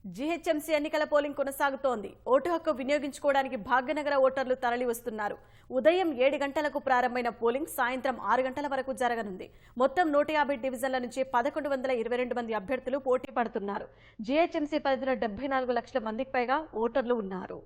GHMC ఎన్నికల polling కొనసాగుతోంది. Vote హక్కు వినియోగించుకోవడానికి భాగ్యనగర ఓటర్లు తరలి వస్తున్నారు. ఉదయం 7 గంటలకు ప్రారంభమైన పోలింగ్ సాయంత్రం 6 గంటల వరకు జరగనుంది. మొత్తం 150 డివిజన్ల నుంచి 1122 మంది అభ్యర్థులు పోటీ పడుతున్నారు. జీహెచ్ఎంసీ పరిధిలో 74 లక్షల మందికి పైగా ఓటర్లు ఉన్నారు.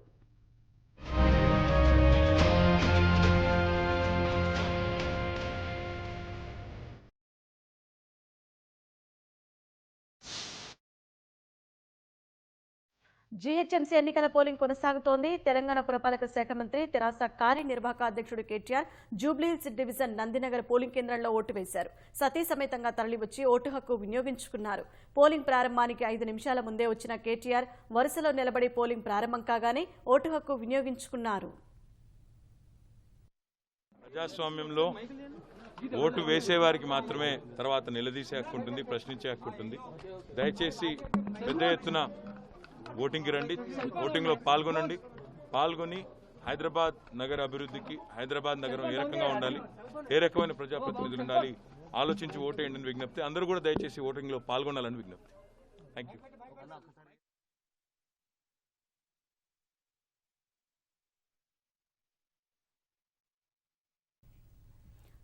జీహెచ్ఎంసీ ఎన్నికల పోలింగ్ కొనసాగుతోంది. తెలంగాణ పురపాలక శాఖ మంత్రి తెరాస కార్యనిర్వాహక అధ్యక్షుడు కేటీఆర్ జూబ్లీహిల్స్ డివిజన్ నందినగర్ పోలింగ్ కేంద్రంలో ఓటు వేశారు. సతీ సమేతంగా తరలివచ్చి ఓటు హక్కు వినియోగించుకున్నారు. పోలింగ్ ప్రారంభానికి 5 నిమిషాల ముందే వచ్చిన కేటీఆర్ వరుసలో నిలబడి పోలింగ్ ప్రారంభం కాగానే ఓటు హక్కు వినియోగించుకున్నారు. ప్రజాస్వామ్యంలో ఓటు వేసేవారికి మాత్రమే తర్వాత నిలదీసే హక్కు ఉంటుంది, ప్రశ్నించే హక్కు ఉంటుంది. దయచేసి పెద్ద ఎత్తున ఓటింగ్కి రండి, ఓటింగ్లో పాల్గొని హైదరాబాద్ నగర అభివృద్ధికి హైదరాబాద్ నగరం ఏ రకంగా ఉండాలి, ఏ రకమైన ప్రజాప్రతినిధులు ఉండాలి ఆలోచించి ఓటేయండి అని విజ్ఞప్తి. అందరూ కూడా దయచేసి ఓటింగ్లో పాల్గొనాలని విజ్ఞప్తి. Thank you.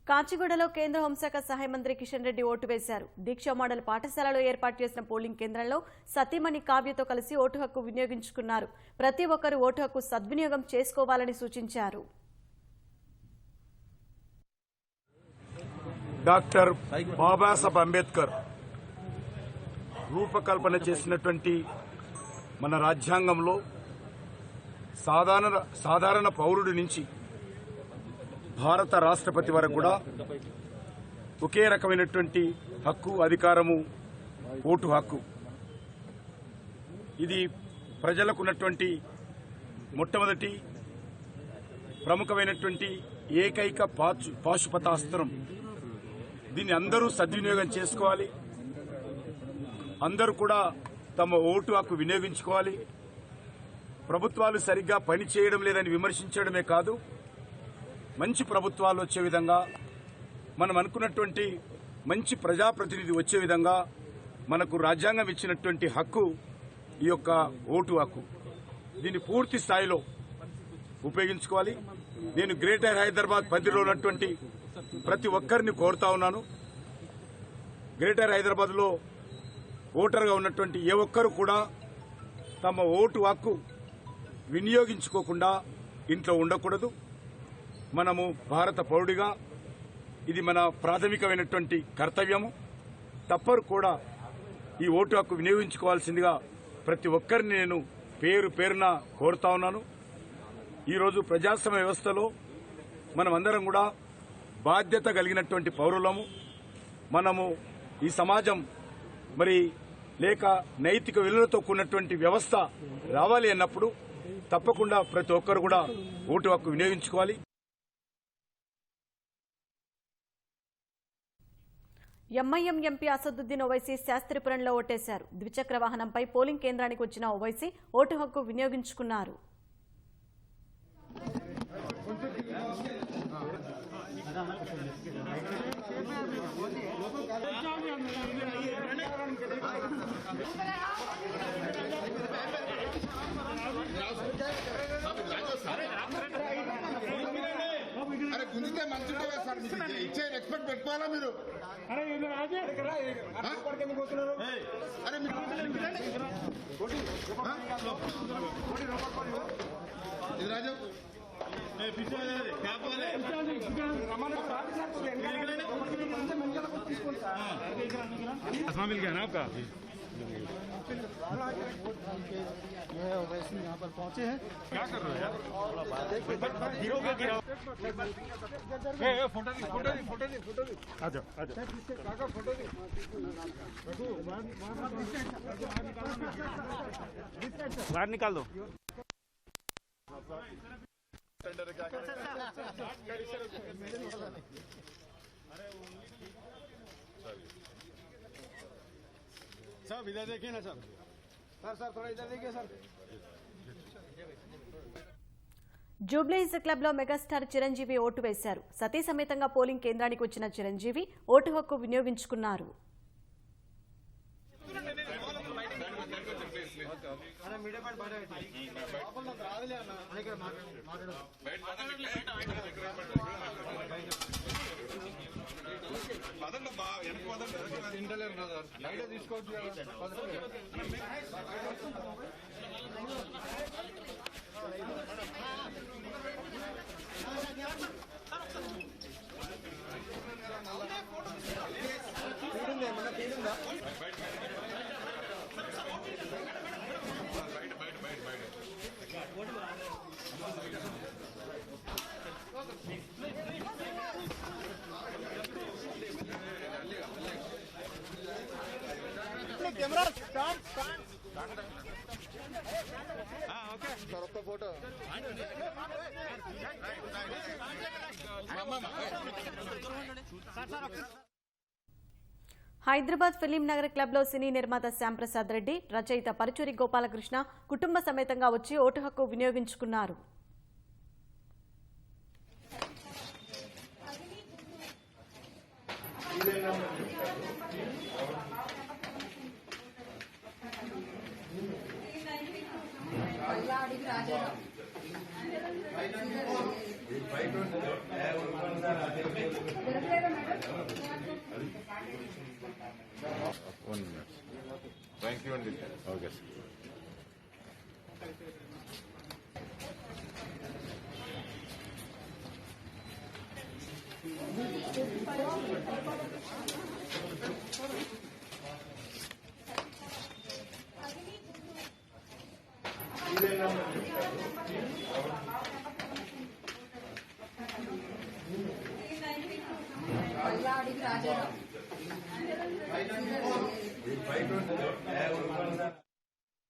కాచిగూడలో కేంద్ర హోంశాఖ సహాయ మంత్రి కిషన్ రెడ్డి ఓటు వేశారు. దీక్ష మోడల్ పాఠశాలలో ఏర్పాటు చేసిన పోలింగ్ కేంద్రంలో సతీమణి కావ్యతో కలిసి ఓటు హక్కు వినియోగించుకున్నారు. ప్రతి ఒక్కరూ ఓటు హక్కు సద్వినియోగం చేసుకోవాలని సూచించారు. డాక్టర్ బాబాసాహెబ్ అంబేద్కర్ రూపకల్పన చేసినటువంటి మన రాజ్యాంగంలో సాధారణ పౌరుడి నుంచి భారత రాష్ట్రపతి వరకు కూడా ఒకే రకమైనటువంటి హక్కు, అధికారము ఓటు హక్కు. ఇది ప్రజలకు ఉన్నటువంటి మొట్టమొదటి ప్రముఖమైనటువంటి ఏకైక పాశుపతాస్త్రం. దీన్ని అందరూ సద్వినియోగం చేసుకోవాలి. అందరూ కూడా తమ ఓటు హక్కు వినియోగించుకోవాలి. ప్రభుత్వాలు సరిగ్గా పనిచేయడం లేదని విమర్శించడమే కాదు, మంచి ప్రభుత్వాలు వచ్చే విధంగా, మనం అనుకున్నటువంటి మంచి ప్రజాప్రతినిధి వచ్చే విధంగా మనకు రాజ్యాంగం ఇచ్చినటువంటి హక్కు ఈ యొక్క ఓటు హక్కు. దీన్ని పూర్తి స్థాయిలో ఉపయోగించుకోవాలి. నేను గ్రేటర్ హైదరాబాద్ పరిధిలో ఉన్నటువంటి ప్రతి ఒక్కరిని కోరుతా ఉన్నాను. గ్రేటర్ హైదరాబాద్లో ఓటర్గా ఉన్నటువంటి ఏ ఒక్కరు కూడా తమ ఓటు హక్కు వినియోగించుకోకుండా ఇంట్లో ఉండకూడదు. మనము భారత పౌరుడిగా ఇది మన ప్రాథమికమైనటువంటి కర్తవ్యము. తప్పరు కూడా ఈ ఓటు హక్కు వినియోగించుకోవాల్సిందిగా ప్రతి ఒక్కరిని నేను పేరున కోరుతా ఉన్నాను. ఈరోజు ప్రజాస్వామ్య వ్యవస్థలో మనమందరం కూడా బాధ్యత కలిగినటువంటి పౌరులము. మనము ఈ సమాజం లేక నైతిక విలువలతో కూడినటువంటి వ్యవస్థ రావాలి అన్నప్పుడు తప్పకుండా ప్రతి ఒక్కరు కూడా ఓటు హక్కు వినియోగించుకోవాలి. ఎంఐఎం ఎంపీ అసదుద్దీన్ ఓవైసీ శాస్త్రిపురంలో ఓటేశారు. ద్విచక్ర వాహనంపై పోలింగ్ కేంద్రానికి వచ్చిన ఓవైసీ ఓటు హక్కు వినియోగించుకున్నారు. గుంజితే మంచిదే సార్, ఇచ్చే రెస్పెక్ట్ పెట్టుకోవాలా మీరు. मिल गया ना आपका? वैसे यहाँ पर पहुँचे हैं. क्या कर रहे हो यार? फोटो आ जाओ. बाहर निकाल दो. सब इधर देखिए ना सर. सर थोड़ा इधर देखिए सर. జూబ్లీహిల్స్ క్లబ్ లో మెగాస్టార్ చిరంజీవి ఓటు వేశారు. సతీ సమేతంగా పోలింగ్ కేంద్రానికి వచ్చిన చిరంజీవి ఓటు హక్కు వినియోగించుకున్నారు. హైదరాబాద్ ఫిలిం నగర్ క్లబ్ లో సినీ నిర్మాత శ్యాంప్రసాద్ రెడ్డి, రచయిత పరుచూరి గోపాలకృష్ణ కుటుంబ సమేతంగా వచ్చి ఓటు హక్కు వినియోగించుకున్నారు. Thank you and okay. Raja.